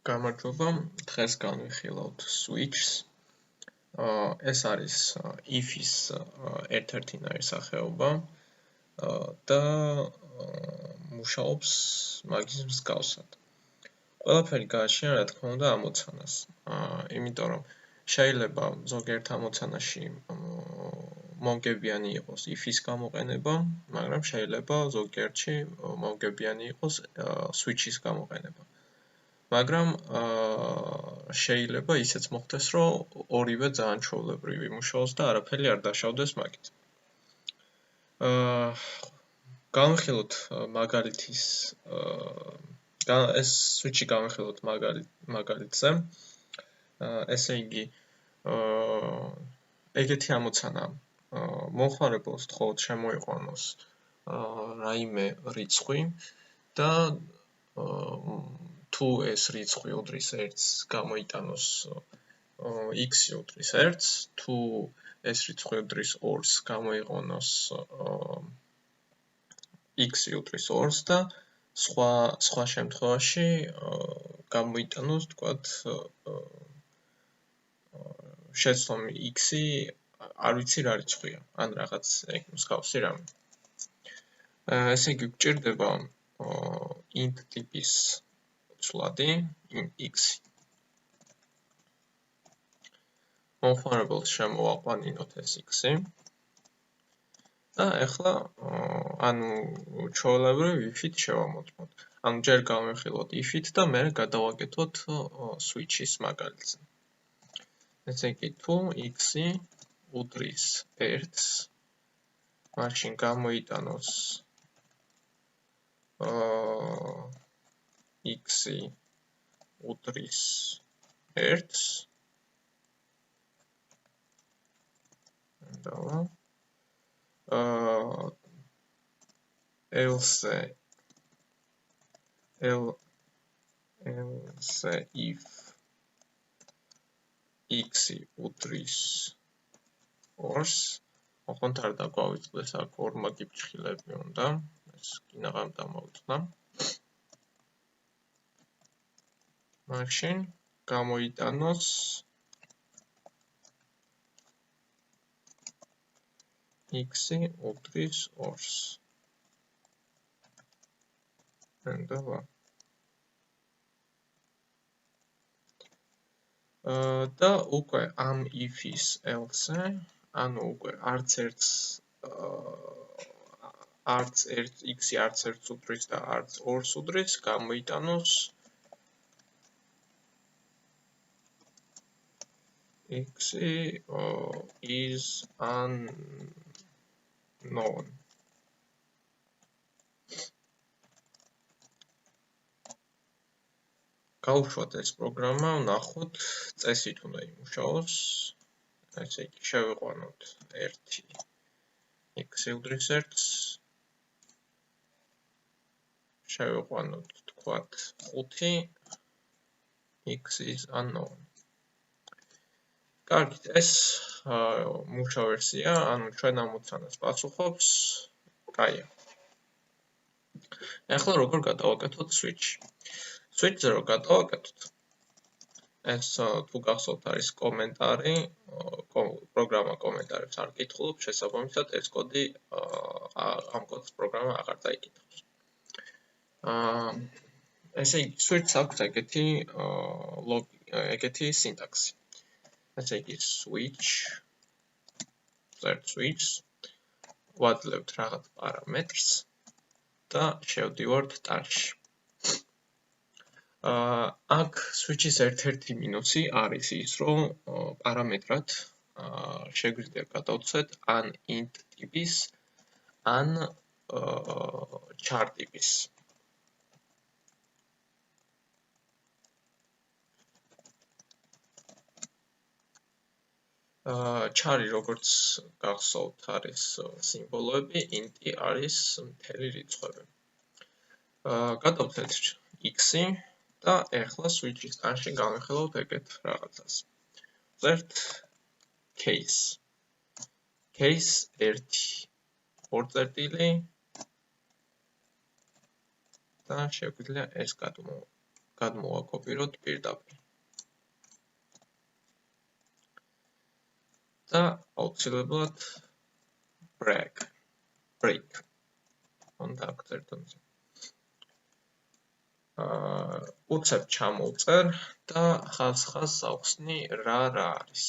გამარჯობა, დღეს განვიხილავთ switch-ს. ეს არის if-ის ერთ-ერთი ნაირსახეობა და მუშაობს მაგის მსგავსად. ყველაფერი გააჩნია, რა თქმა უნდა, ამოცანას. იმიტომ რომ შეიძლება ზოგიერთ ამოცანაში მომგებიანი იყოს if-ის გამოყენება, მაგრამ შეიძლება ზოგიერთში მომგებიანი იყოს switch-ის გამოყენება. მაგრამ შეიძლება ისეც მოხდეს, რომ ორივე ძალიან ჩვეულებრივი მუშაობს და არაფერი არ დაშავდეს მაგით. განვიხილოთ მაგალითის ეს switch-ი განვიხილოთ მაგალითზე. ესე იგი, ეგეთი ამოცანა მომხმარებელს თხოვთ შემოიყვანოს რაიმე რიცხვი და თუ ეს რიცხვი უდრის 1-ს, გამოიტანოს x-ი უდრის 1-ს, თუ ეს რიცხვი უდრის 2-ს, გამოიყენოს x-ი უდრის 2-ს და სხვა შემთხვევაში გამოიტანოს, თქვათ, შეცდომი x-ი არ ვიცი რა რიცხვია, ან რაღაც მსგავსი რამე. ესე იგი, გვჭირდება int ტიპის ცვლადი, x-ი. მომხმარებელს შემოვაყვანინოთ ეს x-ი. და ახლა, ჩვეულებრივ if-ით შევამოწმოთ. ჯერ გავმეხილოთ if-ით და მერე გადავაკეთოთ switch-ის მაგალითზე. ესე იგი, თუ x-ი უდრის 1-ს, მაშინ გამოიტანოს x-ი უდრის 1-ს და else if x-ი უდრის 2-ს, ოღონდ არ დაგვავიწყდეს აქ ორმაგი ფრჩხილები უნდა, ეს კინაღამ დამოვიწყდა. მაშინ გამოიტანოს x-ი უდრის 2-ს. და უკვე ამ if-ის else-ზე, ანუ უკვე არც x-ი არც 1-ს უდრის და არც 2-ს უდრის, გამოიტანოს x-ი is unknown. გავუშვათ ეს პროგრამა, ვნახოთ წესით უნდა იმუშაოს. ესე იგი, შევიყვანოთ 1 x-ი უდრის 1-ს. შევიყვანოთ, თქვათ, 5 x is unknown. კარგით, ეს მუშა ვერსია, ანუ ჩვენ ამოცანას პასუხობს. კაია. ახლა როგორ გადავაკეთოთ switch-ი? switch-ზე რო გადავაკეთოთ, ეს თუ გახსოვთ არის კომენტარი, პროგრამა კომენტარებს არ კითხულობს, შესაბამისად ეს კოდი ამ კოდს პროგრამა აღარ დაიკითხავს. ესე იგი, switch-ს აქვს ეგეთი სინტაქსი. ესე იგი, switch-ს ვაძლევთ რაღაც პარამეტრს და შევდივართ ტარში. აქ switch-ის ერთ-ერთი მინუსი არის ის, რომ პარამეტრად შეგვიძლია გადავცეთ ან int ტიპის, ან char ტიპის. char-ი, როგორც გახსოვთ, არის სიმბოლოები, int-ი არის მთელი რიცხვები. გადავცეთ x-ი და ახლა switch-ის ტარში განვიხილავთ ეგეთ რაღაცას. ვწერთ case 1, 2 წერტილი და შეგვიძლია ეს გადმოვაკეთოთ. გადმოვაკოპიროთ პირდაპირ. და აუცილებლად break. უნდა აქცენტო. უცებ ჩამოვწერ და ხაზ-ხაზს ავხსნი რა არის.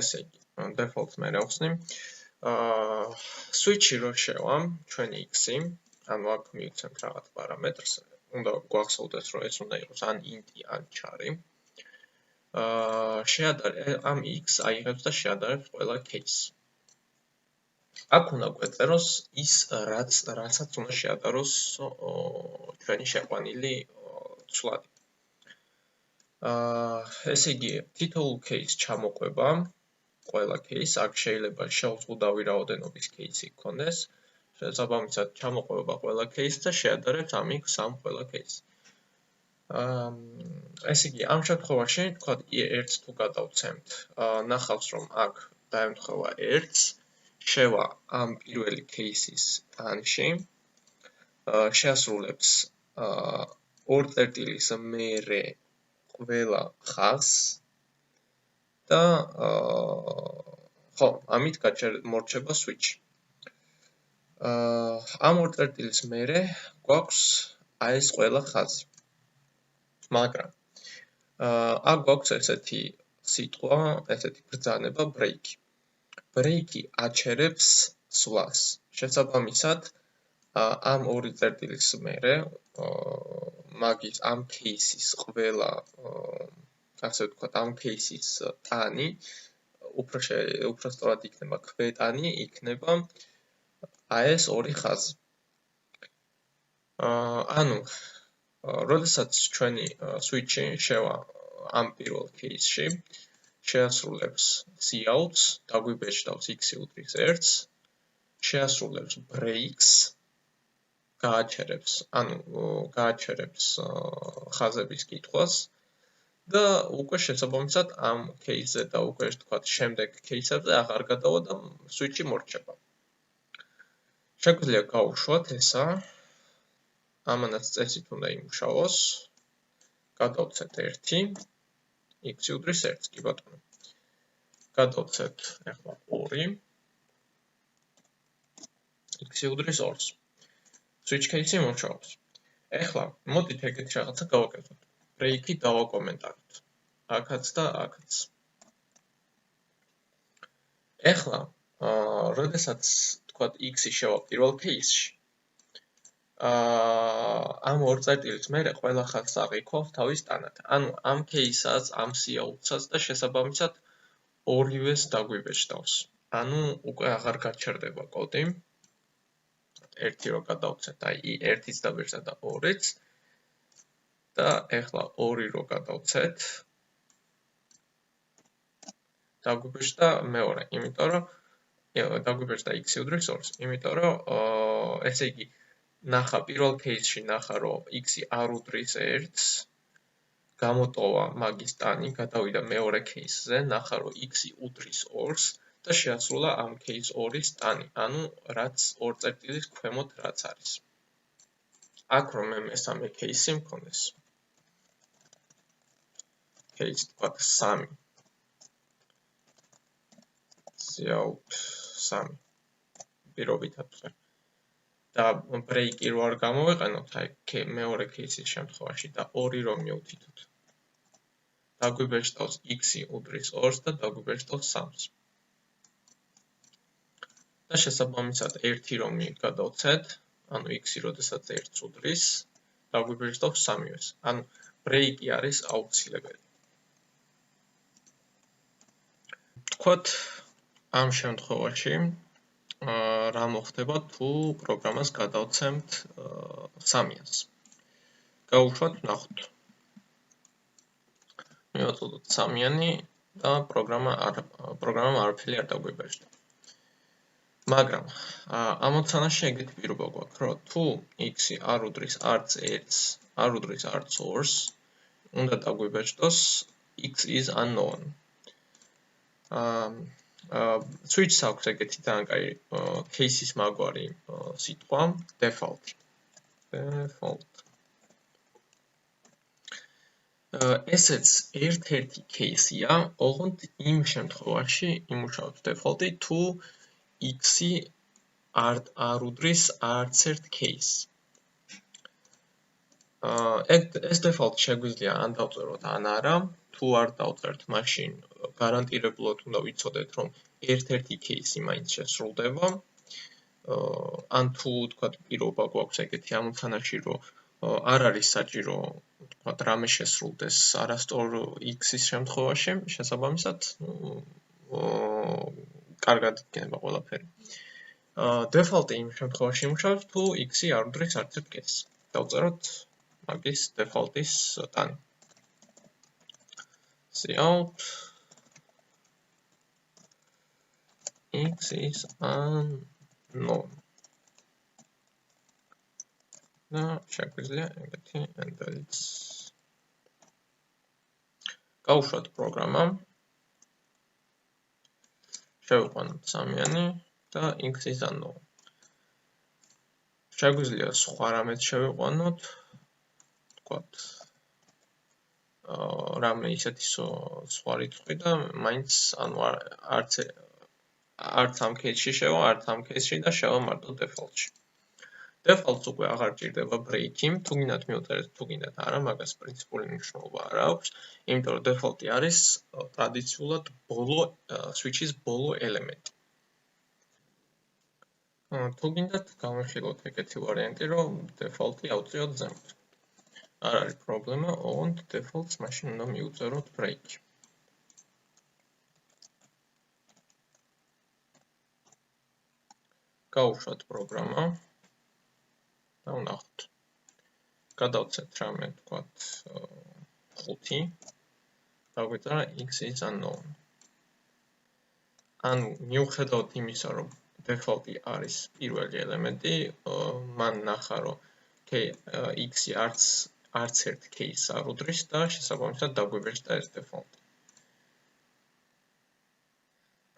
ესე იგი, default მე ავხსნი. switch-ი რო შევამ, ჩვენი x-ი, ანუ აქ მივცემთ რაღაც პარამეტრს, უნდა გვახსოვდეს, რომ ეს უნდა იყოს ან int-ი, ან char-ი. ამ x აიღებს და შეადარებს ყველა case. აქ უნდა გვეწეროს ის, რასაც უნდა შეადაროს ჩვენი შეყვანილი ცვლადი. ესე იგი, თითოეულ case ჩამოყვება, ყველა case, აქ შეიძლება შევზღუდავი რაოდენობის case-ი გქონდეს, შესაბამისად ჩამოყვება ყველა case და შეადარებს ამ x ამ ყველა case. ესე იგი, ამ შემთხვევაში, თქვათ, ერთს თუ გადავცემთ, ნახავს, რომ აქ დაემთხვევა ერთს, შევა ამ პირველი case-ის ტანში, შეასრულებს ორ წერტილის მერე ყველა ხაზს და ხო, ამით მორჩება switch. ამ ორ წერტილის მერე გვაქვს ეს ყველა ხაზი. მაგრამ აქ გვაქვს ესეთი სიტყვა, ესეთი ბრძანება break. break-ი აჩერებს სვლას. შესაბამისად, ამ ორი წერტილის მერე მაგის ამ case-ის ყველა, ასე ვთქვათ, ამ case-ის ტანი უფრო სწორად იქნება ქვეტანი, იქნება ეს ორი ხაზი. ანუ როდესაც ჩვენი switch-ი შევა ამ პირველ case-ში, შეასრულებს cout-ს, დაგვიბეჭდავს x-ი უდრის 1-ს, შეასრულებს breaks, გააჩერებს ხაზების კითხვას და უკვე შესაბამისად ამ case-ზე და უკვე თქვათ შემდეგ case-ებზე აღარ გადავა და switch-ი მორჩება. შეგვიძლია გავუშვათ ესა, ამანაც წესით უნდა იმუშაოს. გადავცეთ 1, x-ი უდრის 1-ს, კი ბატონო. გადავცეთ ახლა 2, x-ი უდრის 2-ს. switch case-ი მორჩაობს. ახლა მოდით ეგეთი რაღაცა გავაკეთოთ. break-ი დავაკომენტაროთ. აქაც და აქაც. ახლა, როდესაც თქვათ x-ი შევა პირველ case-ში, ამ ორ წერტილის მერე ყველა ხაზს აღიქვავს თავის ტანად. ანუ ამ case-ას, ამ cout-საც და შესაბამისად ორივეს დაგვიბეჭდავს. ანუ უკვე აღარ გაჩერდება კოდი. 1 რო გადავცეთ, აი 1-იც დაბეჭდა და 2-იც. და ახლა 2 რო გადავცეთ, დაგვიბეჭდა მეორე, იმიტომ რომ დაგვიბეჭდა x-ი უდრის 2-ს, იმიტომ რომ ესე იგი ნახა პირველ case-ში ნახა რომ x-ი არ უდრის 1-ს, გამოტოვა მაგის ტანი, გადავიდა მეორე case-ზე, ნახა რომ x-ი უდრის 2-ს და შეასრულა ამ case 2-ის ტანი, ანუ რაც ორ წერტილის ქვემოთ რაც არის. აქ რომ მე მესამე case-ი მქონდეს. case თქვათ 3. cout 3. პირობითად ვწერ. და break-ი რო არ გამოვიყენოთ, აი მეორე case-ის შემთხვევაში და 2 რომ მივთითოთ. დაგვიბეჭდავს x-ი უდრის 2-ს და დაგვიბეჭდავს 3-ს. და შესაბამისად 1 რომ გადავცეთ, ანუ x-ი როდესაც 1-ს უდრის, დაგვიბეჭდავს 3-ს. ანუ break-ი არის აუცილებელი. თქვათ ამ შემთხვევაში რა მოხდება თუ პროგრამას გადავცემთ 3-ს. გავუშვათ, ნახოთ. მივაწოდოთ 3-იანი და პროგრამამ არაფერი არ დაგვიბეჭდა. მაგრამ ამოცანაში ეგეთი პირობა გვაქვს, რომ თუ x-ი არ უდრის არც 1-ს, არ უდრის არც 2-ს, უნდა დაგვიბეჭდოს x is unknown. switch-ს აქვს ეგეთი ძალიან კაი case-ის მაგვარი სიტყვა default. ესეც ერთ-ერთი case-ია, ოღონდ იმ შემთხვევაში იმუშავებს default-ი, თუ x-ი არ უდრის არც ერთ case. ეს default შეგვიძლია ან დავწეროთ, ან არა. თუ არ დავწერთ, მაშინ გარანტირებულად უნდა ვიცოდეთ, რომ ერთ-ერთი case-ი მაინც შესრულდება. ან თუ თქვათ პირობა გვაქვს ეგეთი ამოცანაში, რომ არ არის საჭირო თქვათ რამე შესრულდეს არასწორ x-ის შემთხვევაში, შესაბამისად, კარგად იქნება ყველაფერი. default-ი იმ შემთხვევაში იმუშავებს, თუ x-ი არ უდრის არც ერთ case-ს. დავწეროთ მაგის default-ის ტანი. Cout x is unknown. და შეგვიძლია ეგეთი handle-იც გავუშვათ პროგრამა. შევიყვანოთ სამიანი და x is unknown. შეგვიძლია სხვა რამეც შევიყვანოთ. თქვათ რამე ისეთი სხვა რიცხვი და მაინც ანუ არც ამ case-ში შევა, არც ამ case-ში და შევა მარტო default-ში. Default-ს უკვე აღარ ჭირდება break-ი, თუ გინდათ მივწერეთ, თუ გინდათ არა, მაგას პრინციპული მნიშვნელობა არ აქვს, იმიტომ რომ default-ი არის ტრადიციულად switch-ის ბოლო ელემენტი. თუ გინდათ გავიხილოთ ეგეთი ვარიანტი, რომ default-ი ავწიოთ ზემოთ. არ არის პრობლემა, ოღონდ default-ს მაშინ უნდა მივწეროთ break-ი. გავუშვათ პროგრამა და ვნახოთ. გადავცეთ რამე, თქვათ 5. დაგვიწერა x is unknown. ანუ მიუხედავად იმისა, რომ default-ი არის პირველი ელემენტი, მან ნახა, რომ x-ი არც ერთ case არ უდრის და შესაბამისად დაგვიბეჭდა ეს default.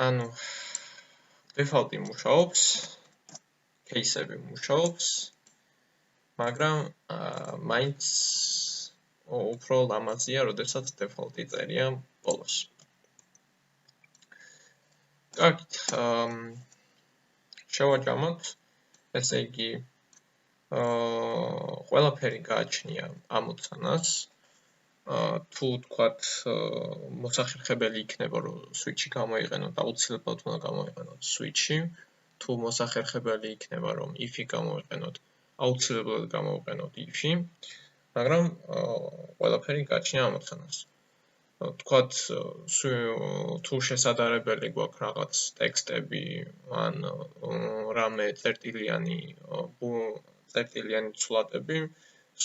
ანუ default-ი მუშაობს, case-ები მუშაობს, მაგრამ მაინც უფრო ლამაზია, როდესაც default-ი წერია ბოლოს. კარგით, შევაჯამოთ, ესე იგი ყველაფერი გააჩნია ამოცანას. თუ თქვათ მოსახერხებელი იქნება, რომ switch-ი გამოიყენოთ, აუცილებლად უნდა გამოიყენოთ switch-ი. თუ მოსახერხებელი იქნება, რომ if-ი გამოიყენოთ, აუცილებლად გამოვიყენოთ if-ი, მაგრამ ყველაფერი გააჩნია ამოცანას. თქვათ თუ შესაძლებელი გვაქვს რაღაც ტექსტები, ან რამე წერტილიანი ცვლადები,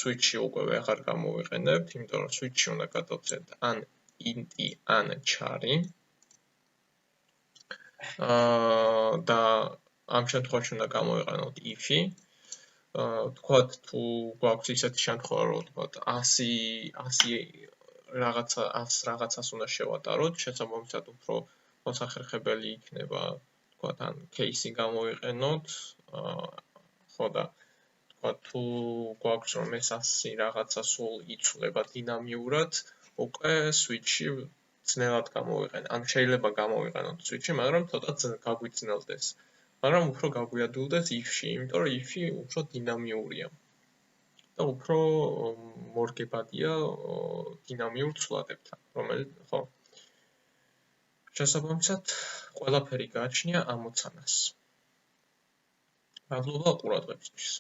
switch-ი უკვე ვეღარ გამოვიყენებთ, იმიტომ რომ switch-ში უნდა გადავწერთ ან int-ი, ან char-ი. და ამ შემთხვევაში უნდა გამოვიყენოთ if-ი. თქვათ თუ გვაქვს ისეთი შემთხვევა, რომ თქვათ 100 რაღაცას უნდა შევატაროთ, შესაბამისად უფრო მოსახერხებელი იქნება, თქვათ ან case-ი გამოვიყენოთ, ხო და თქვათ თუ გვაქვს რომ ეს 100 რაღაცა სულ იცვლება დინამიურად, უკვე switch-ი ძნელად გამოვიყენოთ. ან შეიძლება გამოვიყენოთ switch-ი, მაგრამ ცოტა გაგვიძნელდეს. მაგრამ უფრო გაგვიადვილდეს if-ში, იმიტომ რომ if-ი უფრო დინამიურია. და უფრო მორგებადია დინამიურ ცვლადებთან, რომელიც ხო. შესაბამისად, ყველაფერი გააჩნია ამოცანას. მადლობა ყურადღებისთვის.